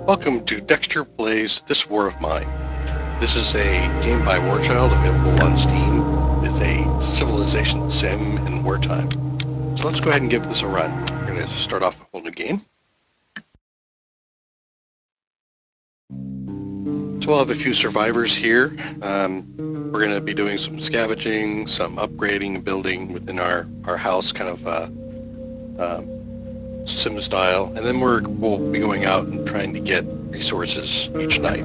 Welcome to Dextor Plays This War of Mine. This is a game by Warchild available on Steam. It's a civilization sim in wartime. So let's go ahead and give this a run. We're going to start off a whole new game. So we'll have a few survivors here. We're going to be doing some scavenging, some upgrading and building within our house, kind of sim style, and then we'll be going out and trying to get resources each night.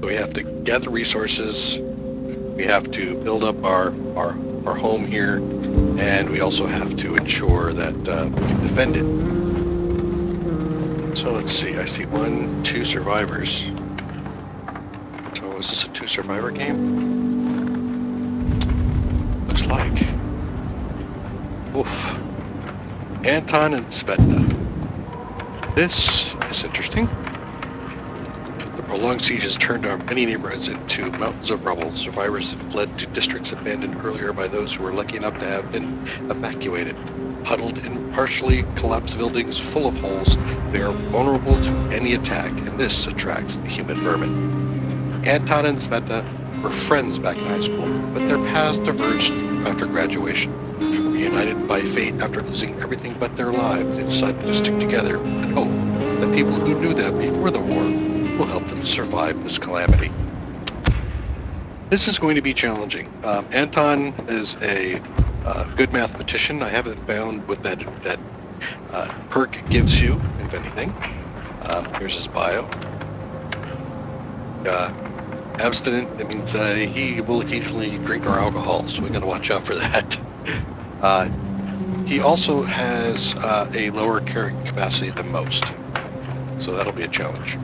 So we have to gather resources, we have to build up our home here, and we also have to ensure that we can defend it. So let's see, I see 2 survivors. So is this a 2 survivor game? Looks like. Oof. Anton and Cveta. This is interesting. The prolonged siege has turned our many neighborhoods into mountains of rubble. Survivors have fled to districts abandoned earlier by those who were lucky enough to have been evacuated. Huddled in partially collapsed buildings full of holes, they are vulnerable to any attack, and this attracts the human vermin. Anton and Cveta were friends back in high school, but their paths diverged after graduation. Reunited by fate after losing everything but their lives, they decided to stick together and hope that people who knew them before the war will help them survive this calamity. This is going to be challenging. Anton is a good mathematician. I haven't found what that perk gives you, if anything. Here's his bio. Abstinent, that means he will occasionally drink our alcohol, so we got to watch out for that. He also has a lower carrying capacity than most, so that'll be a challenge.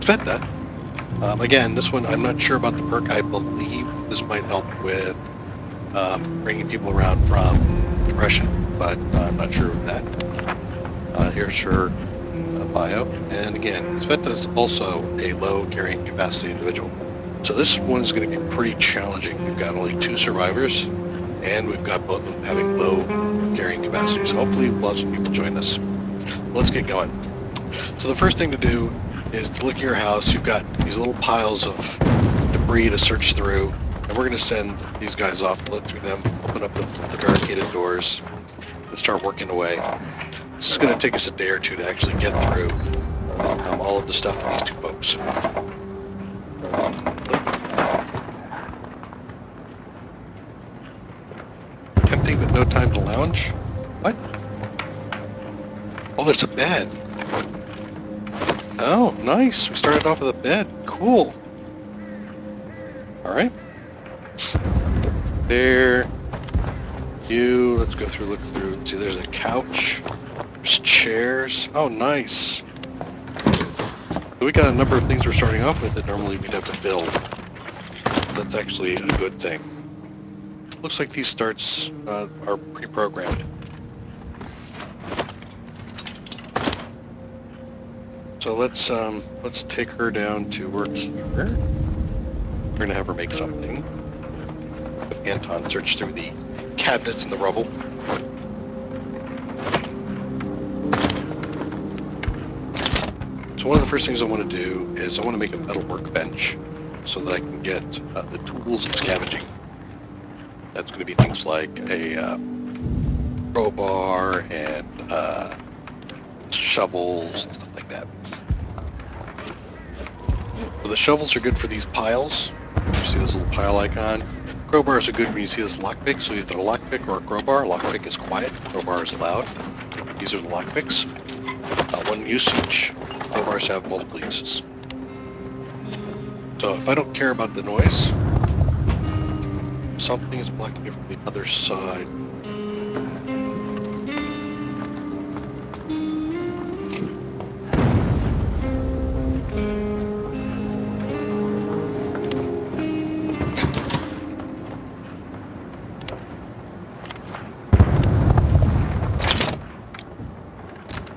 Cveta, again, this one I'm not sure about the perk. I believe this might help with bringing people around from depression, but I'm not sure of that. Here's her bio, and again, Cveta is also a low carrying capacity individual. So this one is going to be pretty challenging. We've got only 2 survivors, and we've got both of them having low carrying capacities. Hopefully lots of people join us. Let's get going. So the first thing to do is to look at your house. You've got these little piles of debris to search through, and we're going to send these guys off to look through them, open up the barricaded doors, and start working away. This is going to take us a day or 2 to actually get through all of the stuff for these 2 folks. Tempting, but no time to lounge? What? Oh, there's a bed. Oh, nice. We started off with a bed. Cool. Alright. There. You. Let's go through, look through. Let's see, there's a couch. There's chairs. Oh, nice. So we got a number of things we're starting off with that normally we'd have to build. That's actually a good thing. Looks like these starts are pre-programmed. So let's take her down to work here. We're gonna have her make something. Have Anton search through the cabinets and the rubble. So one of the first things I want to do is I want to make a metal workbench so that I can get the tools of scavenging. That's going to be things like a crowbar and shovels and stuff like that. So the shovels are good for these piles. You see this little pile icon. Crowbars are good when you see this lockpick, so either a lockpick or a crowbar. Lockpick is quiet, crowbar is loud. These are the lockpicks. One usage. Crowbars have multiple uses. So if I don't care about the noise, something is blocking it from the other side.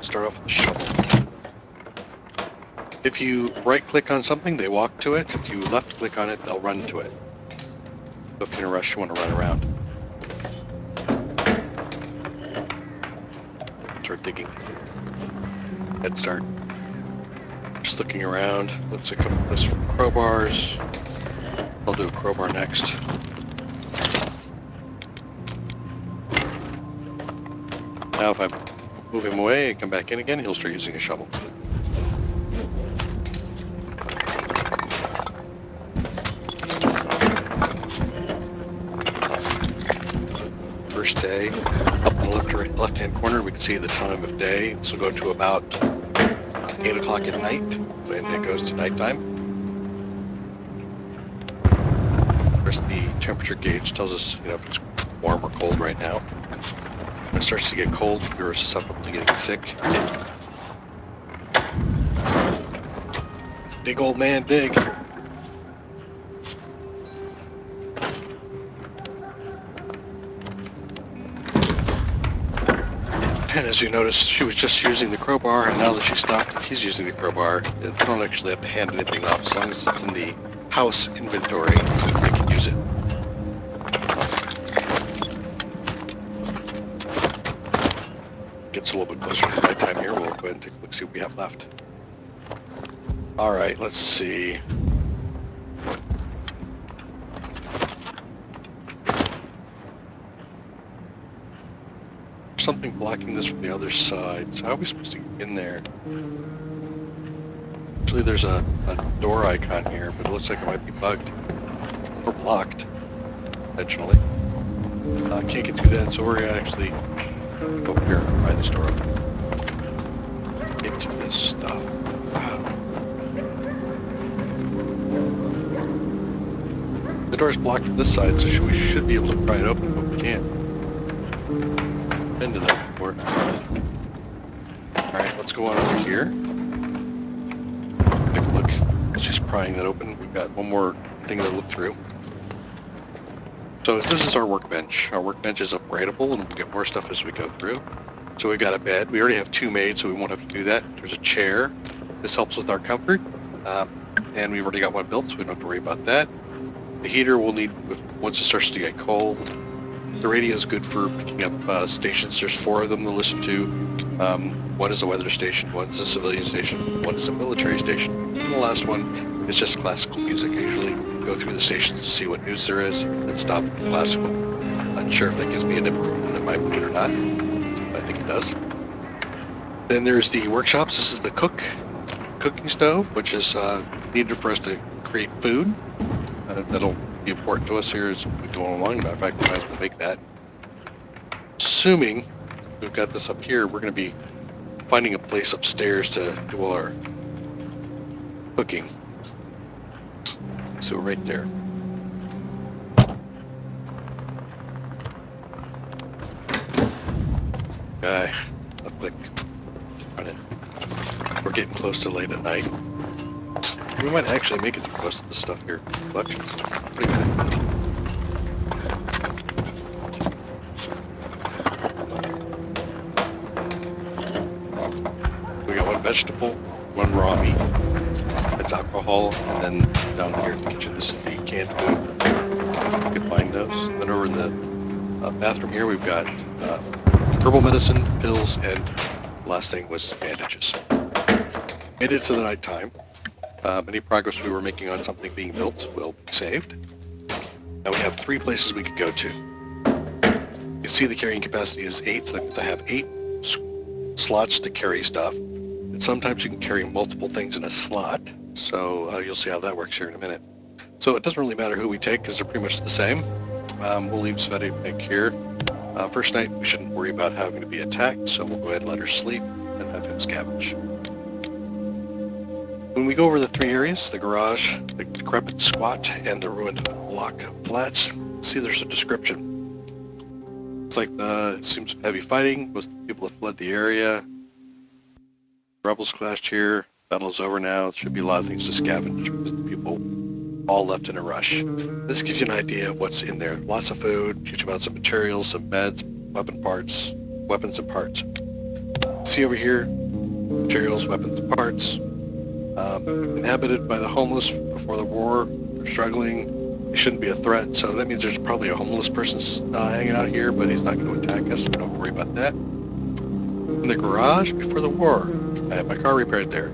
Start off with the shovel. If you right-click on something, they walk to it. If you left-click on it, they'll run to it. So if you're in a rush, you want to run around. start digging. Head start. Just looking around. Looks like a couple places for crowbars. I'll do a crowbar next. Now if I move him away and come back in again, he'll start using a shovel. First day, up in the left-hand corner, we can see the time of day. This will go to about 8 o'clock at night, when it goes to nighttime. There's the temperature gauge, tells us, you know, if it's warm or cold right now. When it starts to get cold, you're susceptible to getting sick. Dig, old man, dig. And as you notice, she was just using the crowbar, and now that she's stopped, he's using the crowbar. You don't actually have to hand anything off. As long as it's in the house inventory, they can use it. Gets a little bit closer to nighttime here. We'll go ahead and take a look, see what we have left. All right, let's see. Something blocking this from the other side. So how are we supposed to get in there? Actually, there's a door icon here, but it looks like it might be bugged or blocked intentionally. I can't get through that, so we're gonna actually go over here and pry this door open. Into this stuff. The door's blocked from this side, so we should be able to pry it open, but we can't. Into that door. Alright, let's go on over here. Take a look. It's just prying that open. We've got one more thing to look through. So this is our workbench. Our workbench is upgradable, and we'll get more stuff as we go through. So we've got a bed. We already have 2 made, so we won't have to do that. There's a chair. This helps with our comfort. And we've already got one built, so we don't have to worry about that. The heater we'll need once it starts to get cold. The radio is good for picking up stations. There's 4 of them to listen to. One is a weather station, one is a civilian station, one is a military station, and the last one is just classical music. I usually go through the stations to see what news there is and stop at classical. Not sure if that gives me an improvement in my mood or not, but I think it does. Then there's the workshops. This is the cooking stove, which is needed for us to create food. That'll be important to us here as we go along. Matter of fact, we might as well make that. Assuming we've got this up here, we're going to be finding a place upstairs to do all our cooking. So right there. Left click. Run it. We're getting close to late at night. We might actually make it through most of the stuff here. Look. Wait a minute. We got 1 vegetable, 1 raw meat. That's alcohol, and then down here in the kitchen, this is the canned food. You can find those. And then over in the bathroom here, we've got herbal medicine, pills, and the last thing was bandages. Made it to the nighttime. Any progress we were making on something being built will be saved. Now we have 3 places we could go to. You see the carrying capacity is 8, so that means I have 8 slots to carry stuff. And sometimes you can carry multiple things in a slot, so you'll see how that works here in a minute. So it doesn't really matter who we take because they're pretty much the same. We'll leave Cveta here. First night we shouldn't worry about having to be attacked, so we'll go ahead and let her sleep and have him scavenge. When we go over the 3 areas, the garage, the decrepit squat, and the ruined block flats, see there's a description. It's like it seems heavy fighting. Most of the people have fled the area. Rebels clashed here. Battle is over now. There should be a lot of things to scavenge because the people all left in a rush. This gives you an idea of what's in there. Lots of food, huge amounts of materials, some meds, weapons and parts. See over here, materials, weapons and parts. Inhabited by the homeless before the war. They're struggling. They shouldn't be a threat, so that means there's probably a homeless person hanging out here, but he's not going to attack us. We don't have to worry about that. In the garage before the war. I had my car repaired there.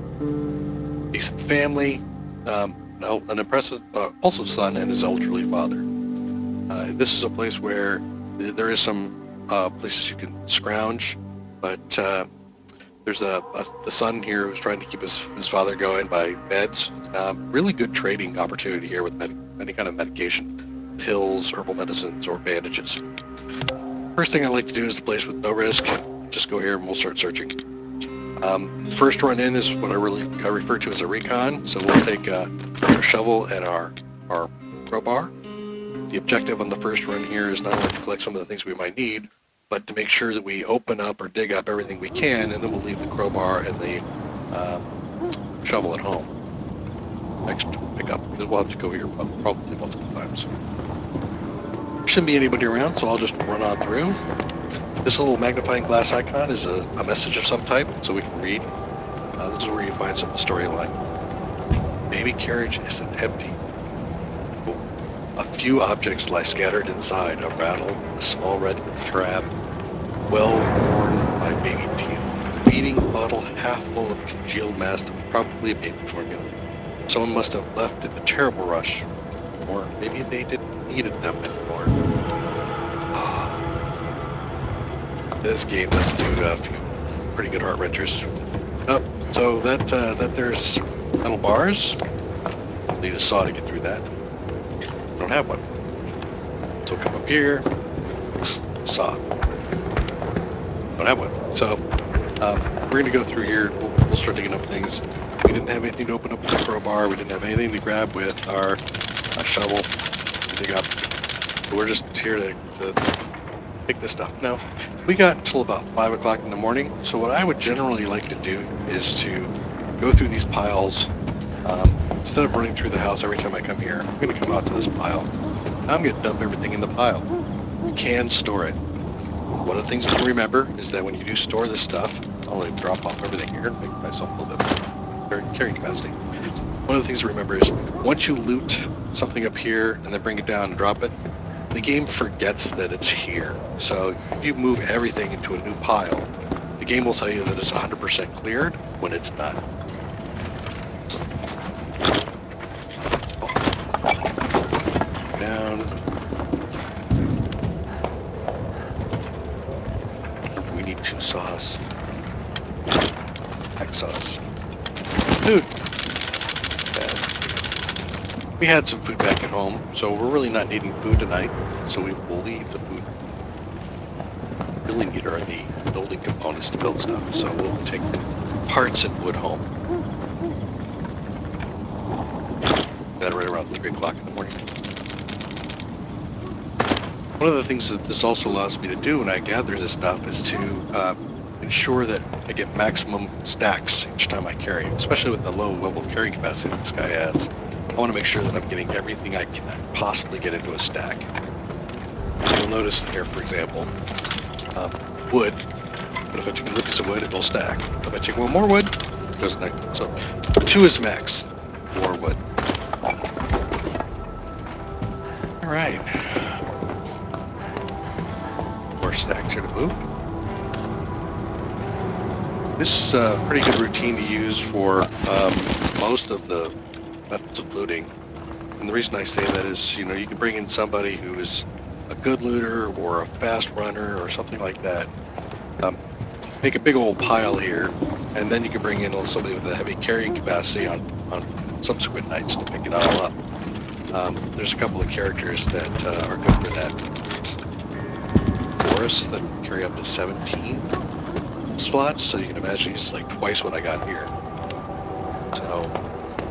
Decent family, an impressive, also son and his elderly father. This is a place where there is some places you can scrounge, but there's the son here who's trying to keep his father going by meds. Really good trading opportunity here with any kind of medication, pills, herbal medicines, or bandages. First thing I like to do is the place with no risk. Just go here and we'll start searching. First run in is what I refer to as a recon. So we'll take our shovel and our crowbar. The objective on the first run here is not only to collect some of the things we might need, but to make sure that we open up or dig up everything we can, and then we'll leave the crowbar and the shovel at home. Next pick up, because we'll have to go here probably multiple times. There shouldn't be anybody around, so I'll just run on through. This little magnifying glass icon is a message of some type, so we can read. This is where you find some of the storyline. Baby carriage isn't empty. A few objects lie scattered inside. A rattle, a small red trap, well worn by baby teeth. A feeding bottle half full of congealed mass that was probably a baby formula. Someone must have left in a terrible rush. Or maybe they didn't need them anymore. This game does do a few pretty good heart wrenchers. So that there's metal bars. Need a saw to get through that. I don't have one. So come up here. Saw. Don't have one. So we're gonna go through here. We'll start digging up things. We didn't have anything to open up with the crowbar. We didn't have anything to grab with our shovel to dig up. So we're just here to pick this stuff. Now, we got until about 5 o'clock in the morning, so what I would generally like to do is to go through these piles. Instead of running through the house every time I come here, I'm going to come out to this pile. I'm going to dump everything in the pile. You can store it. One of the things to remember is that when you do store this stuff, I'll drop off everything here and make myself a little bit carrying capacity. One of the things to remember is once you loot something up here and then bring it down and drop it, the game forgets that it's here. So if you move everything into a new pile, the game will tell you that it's 100% cleared when it's not. Down. We need 2 saws. Hacksaws. Food. We had some food back at home, so we're really not needing food tonight, so we will leave the food. We really need are the building components to build stuff, so we'll take parts and wood home. That right around 3 o'clock in the morning. One of the things that this also allows me to do when I gather this stuff is to ensure that I get maximum stacks each time I carry, especially with the low level carrying capacity that this guy has. I want to make sure that I'm getting everything I can possibly get into a stack. You'll notice here, for example, wood. But if I take a piece of wood, it'll stack. If I take one more wood, it goes next. So 2 is max. 4 wood. All right. 4 stacks here to move. This is a pretty good routine to use for most of the methods of looting. And the reason I say that is, you can bring in somebody who is a good looter or a fast runner or something like that. Make a big old pile here, and then you can bring in somebody with a heavy carrying capacity on subsequent nights to pick it all up. There's a couple of characters that are good for that. Boris that can carry up to 17 slots, so you can imagine he's like twice what I got here. So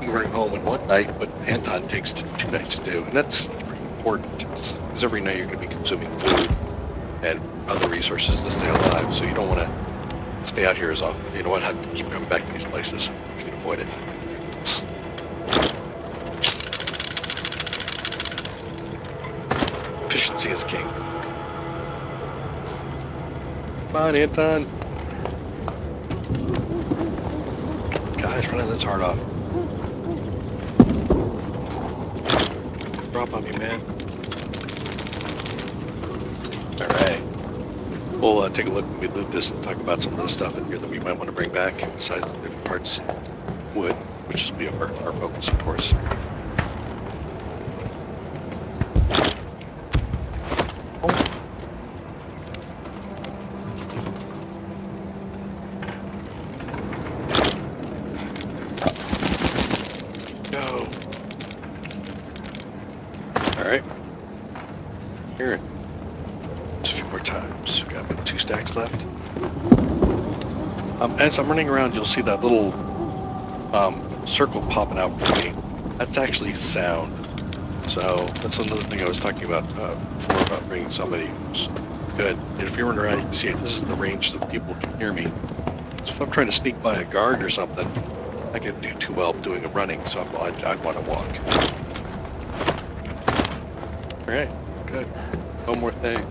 you bring home in one night, but Anton takes 2 nights to do, and that's pretty important because every night you're going to be consuming food and other resources to stay alive, so you don't want to stay out here as often. You don't want to have to keep coming back to these places if you can avoid it. Efficiency is king. Come on, Anton. Guys, running this hard off. Drop on me, man. Alright. We'll take a look when we loot this and talk about some of the stuff in here that we might want to bring back, besides the different parts. Wood, which will be our focus, of course. Go. All right. Here. Just a few more times. We've got about 2 stacks left. As I'm running around, you'll see that little circle popping out for me. That's actually sound. So that's another thing I was talking about before, about bringing somebody who's good. And if you run around, you can see it. This is the range that people can hear me. So if I'm trying to sneak by a guard or something, I can do too well doing a running, so I'd want to walk. All right, good. One more thing.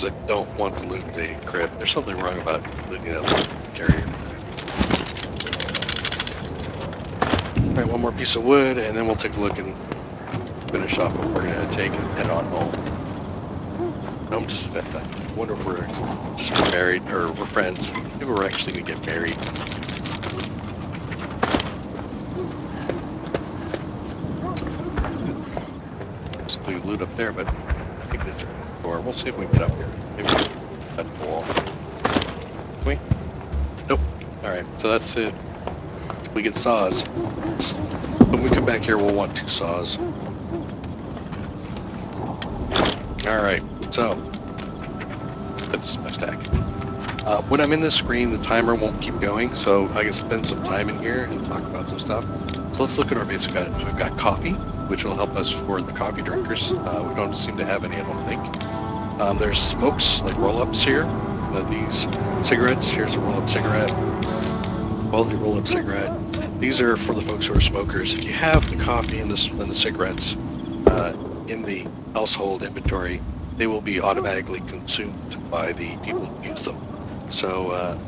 I don't want to loot the crib. There's something wrong about looting that carrier. Alright, one more piece of wood, and then we'll take a look and finish off what we're going to take and head on home. I'm just, I wonder if we're just married, or we're friends. Maybe we're actually going to get married. Basically loot up there, but I think there's a door. We'll see if we can get up here. Maybe that wall. Can we? Nope. Alright, so that's it. We get saws. When we come back here, we'll want 2 saws. Alright, so that's my stack. When I'm in this screen, the timer won't keep going, so I can spend some time in here and talk about some stuff. So let's look at our basic items. We've got coffee, which will help us for the coffee drinkers. We don't seem to have any, I don't think. There's smokes, like roll-ups here. These cigarettes, here's a roll-up cigarette. Quality roll-up cigarette. These are for the folks who are smokers. If you have the coffee and the cigarettes in the household inventory, they will be automatically consumed by the people who use them. So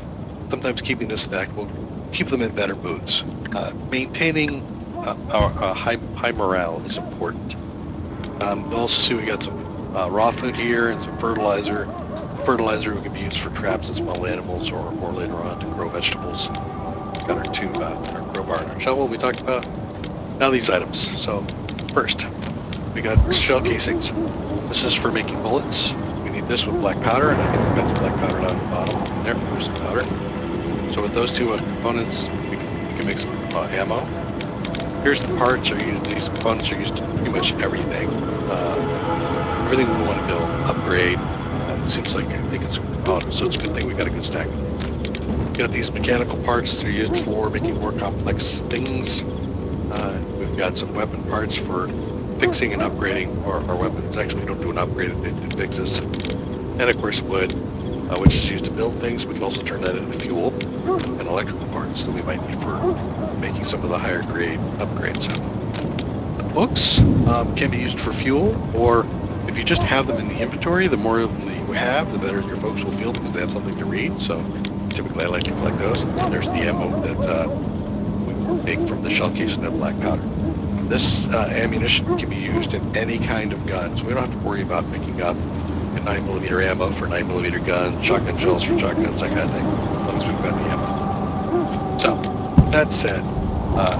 sometimes keeping this stack will keep them in better moods. Maintaining a high morale is important. You'll also see we got some raw food here and some fertilizer. Fertilizer can be used for traps and small animals, or later on to grow vegetables. Got our 2, our crowbar and our shovel we talked about. Now these items. So first, we got shell casings. This is for making bullets. We need this with black powder, and I think we've got some black powder down at the bottom. There's some powder. So with those 2 components, we can make some ammo. Here's the parts. These components are used to pretty much everything. Everything we want to build, upgrade. It seems like I think it's so it's a good thing we got a good stack of them. We've got these mechanical parts that are used for making more complex things. We've got some weapon parts for fixing and upgrading our weapons. Actually, we don't do an upgrade, it fixes. And of course wood, which is used to build things. We can also turn that into fuel and electrical parts that we might need for making some of the higher grade upgrades. The books can be used for fuel, or if you just have them in the inventory, the more of them that you have, the better your folks will feel because they have something to read. So typically I like to collect those. And there's the ammo that we make from the shell case and that black powder. This ammunition can be used in any kind of gun, so we don't have to worry about picking up a 9mm ammo for 9mm guns, shotgun shells for shotguns, that kind of thing, as long as we've got the ammo. So, with that said,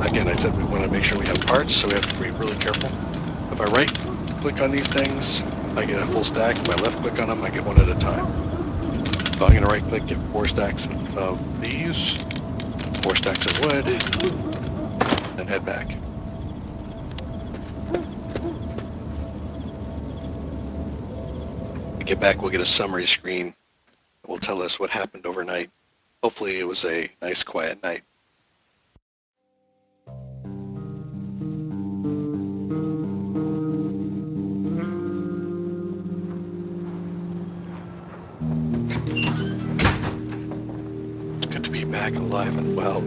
again, I said we want to make sure we have parts, so we have to be really careful. If I right-click on these things, I get a full stack. If I left-click on them, I get one at a time. So I'm going to right-click, get 4 stacks of these, 4 stacks of wood, then head back. When we get back, we'll get a summary screen that will tell us what happened overnight. Hopefully it was a nice, quiet night. It's good to be back alive and well.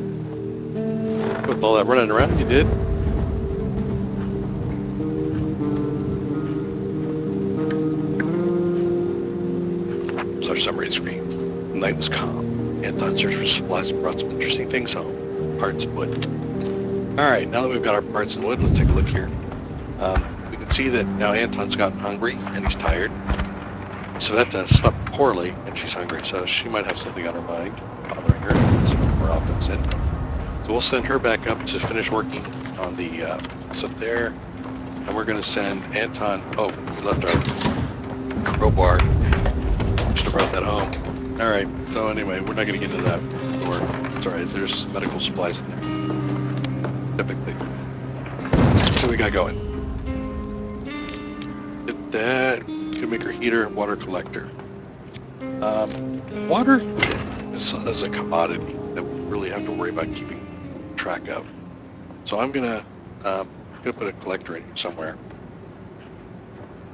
With all that running around you did. Here's our summary screen. The night was calm. Anton searched for supplies and brought some interesting things home. Parts and wood. Alright, now that we've got our parts and wood, let's take a look here. We can see that now Anton's gotten hungry and he's tired. Cveta slept poorly, and she's hungry, so she might have something on her mind bothering her. So morale comes in. So we'll send her back up to finish working on the this up there, and we're going to send Anton. Oh, we left our crowbar. Should have brought that home. All right. So anyway, we're not going to get into that. Or it's all right. There's medical supplies in there. Typically. So we got going. Get that. Can make her heater, water collector. Water is a commodity that we really have to worry about keeping track of. So I'm gonna put a collector in here somewhere.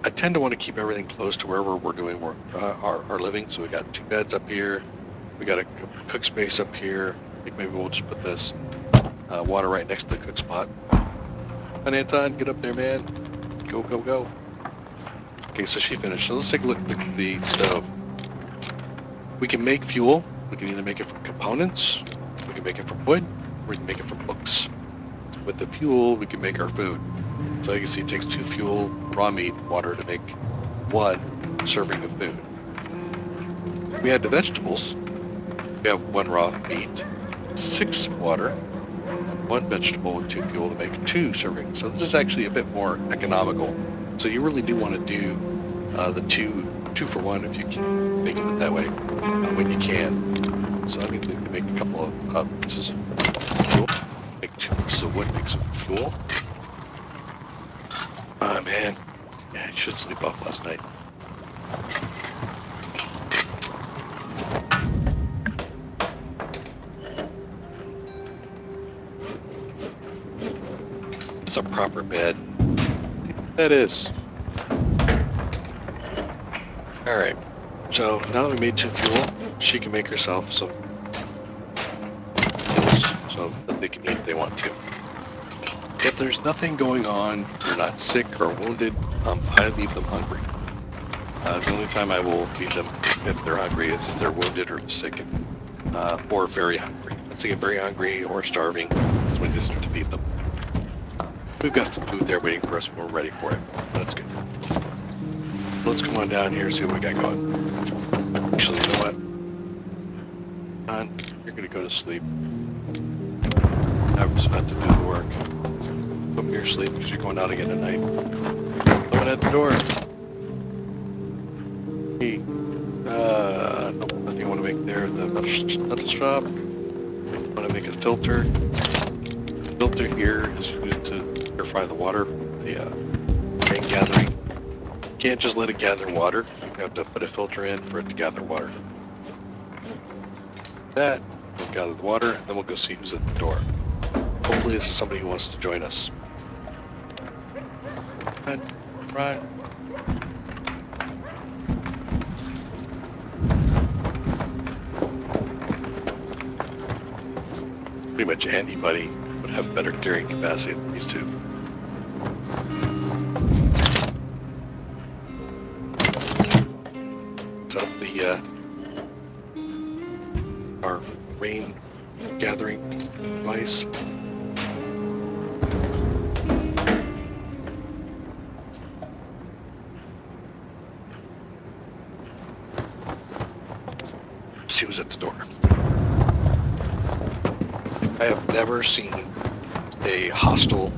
I tend to want to keep everything close to wherever we're doing our living. So we got 2 beds up here. We got a cook space up here. I think maybe we'll just put this water right next to the cook spot. And Anton, get up there, man. Go, go, go. Okay, so she finished. So let's take a look at the stove. We can make fuel. We can either make it from components, we can make it from wood, or we can make it from books. With the fuel, we can make our food. So you can see it takes 2 fuel, raw meat, water to make 1 serving of food. We add the vegetables. We have 1 raw meat, 6 water, and 1 vegetable with 2 fuel to make 2 servings. So this is actually a bit more economical. So you really do want to do the two for 1 if you can think of it that way when you can. So I need to make a couple of pieces of fuel. Make 2 pieces of wood, make some fuel. Oh man, yeah, I should sleep off last night. It's a proper bed. That is. Alright, so now that we made 2 fuel, she can make herself some meals so that they can eat if they want to. If there's nothing going on, they're not sick or wounded, I leave them hungry. The only time I will feed them if they're hungry is if they're wounded or sick or very hungry. Once they get very hungry or starving, that's when you start to feed them. We've got some food there waiting for us when we're ready for it. That's good. Let's come on down here and see what we got going. Actually, you know what? You're going to go to sleep. I was about to do the work. Put me to sleep because you're going out again tonight. Coming at the door. Hey, nope, nothing I want to make there. The metal shop. I want to make a filter. The filter here is used to purify the water, the rain gathering. You can't just let it gather water. You have to put a filter in for it to gather water. That will gather the water, then we'll go see who's at the door. Hopefully this is somebody who wants to join us. Right. Pretty much anybody would have better carrying capacity than these 2. Set up the our rain gathering device. See who's at the door. I have never seen a hostile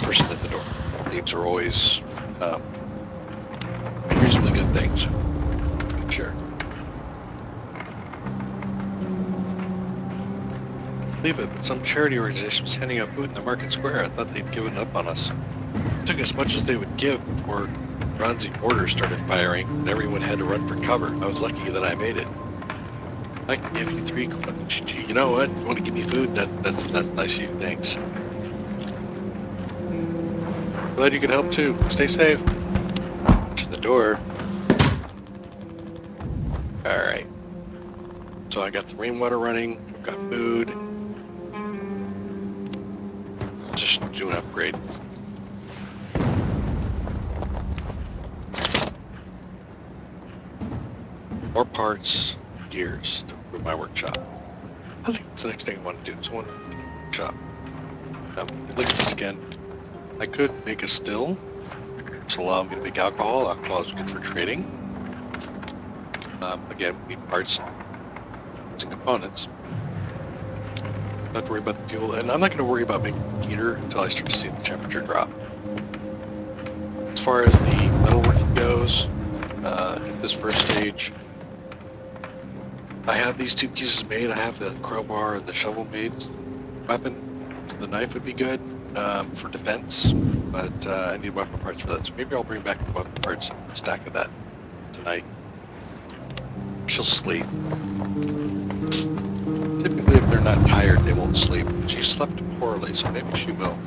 person at the door. These are always reasonably good things. Sure. Believe it, but some charity organization was handing out food in the market square. I thought they'd given up on us. It took as much as they would give before Bronzy orders started firing, and everyone had to run for cover. I was lucky that I made it. I can give you 3 coins. You know what? You want to give me food? That's nice of you. Thanks. Glad you could help too. Stay safe. To the door. Alright. So I got the rainwater running. I've got food. Just do an upgrade. More parts, gears to improve my workshop. I think that's the next thing I want to do. So I want to workshop. Look at this again. I could make a still, which will allow me to make alcohol. Alcohol is good for trading. Again, we need parts and components. Not to worry about the fuel, and I'm not going to worry about making a heater until I start to see the temperature drop. As far as the metalworking goes, at this first stage, I have these two pieces made. I have the crowbar and the shovel made. Weapon, the knife would be good for defense, but I need weapon parts for that. So maybe I'll bring back the weapon parts and a stack of that tonight. She'll sleep. Typically, if they're not tired, they won't sleep. She slept poorly, so maybe she will.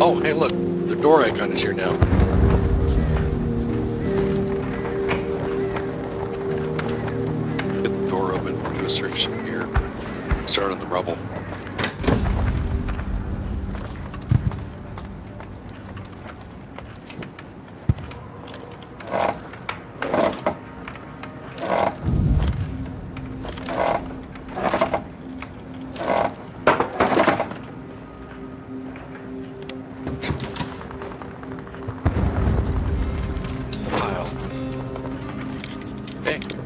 Oh, hey, look, the door icon is here now. Get the door open, do a search here, start on the rubble.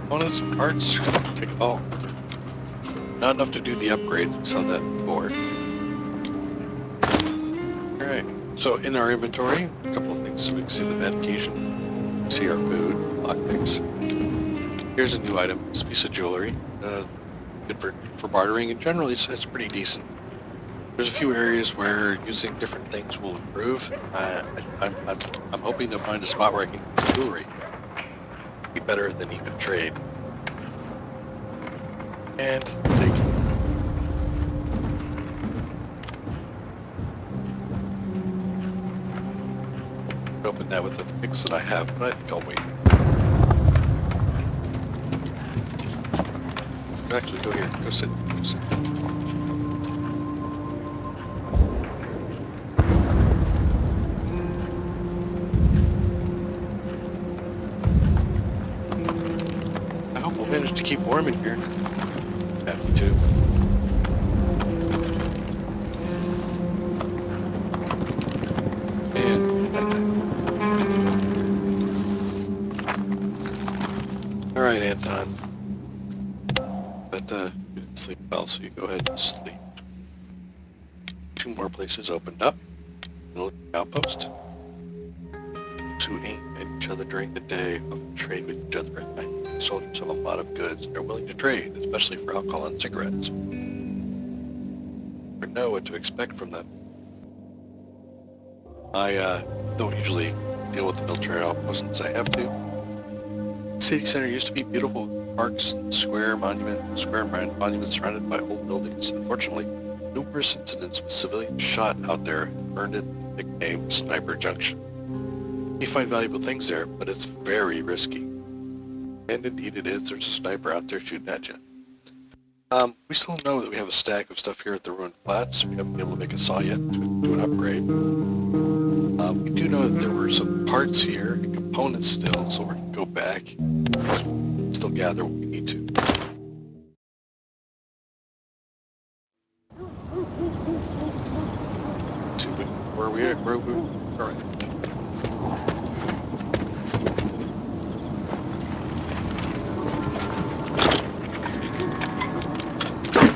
Components, parts, take it all. Not enough to do the upgrade, saw that before. Alright, so in our inventory, a couple of things. So we can see the medication, see our food, lockpicks. Here's a new item, this piece of jewelry. Good for bartering, and generally it's pretty decent. There's a few areas where using different things will improve. I'm hoping to find a spot where I can use jewelry. Be better than even trade. And take open that with the fix that I have, but I think I'll wait. Actually, go here. Go sit. Go sit. I hope we'll manage to keep warm in here. Have to. All right, Anton. But you didn't sleep well, so you go ahead and sleep. Two more places opened up. Military outpost. Those who aim at each other during the day often trade with each other at night. Soldiers have a lot of goods and are willing to trade, especially for alcohol and cigarettes. Never know what to expect from them. I don't usually deal with the military outpost since I have to. The city center used to be beautiful. Parks, square monuments surrounded by old buildings. Unfortunately, numerous incidents with civilians shot out there earned it the nickname Sniper Junction. You find valuable things there, but it's very risky. And indeed it is. There's a sniper out there shooting at you. We still know that we have a stack of stuff here at the ruined flats. We haven't been able to make a saw yet to do an upgrade. We do know that there were some parts here and components still, so we're going to go back and still gather what we need to. See where we at? Where we are.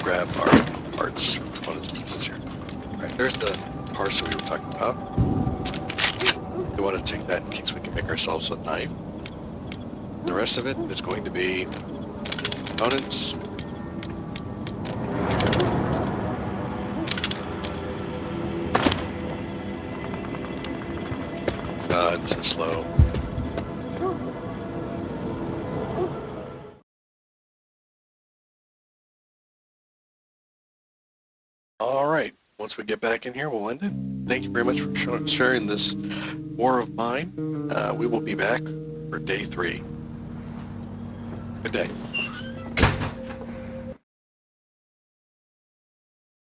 Grab our parts, components, pieces here. Alright, there's the parcel we were talking about. We want to take that in case we can make ourselves a knife. The rest of it is going to be components. God, so slow. All right, once we get back in here, we'll end it. Thank you very much for sharing this war of mine. We will be back for day 3. Good day.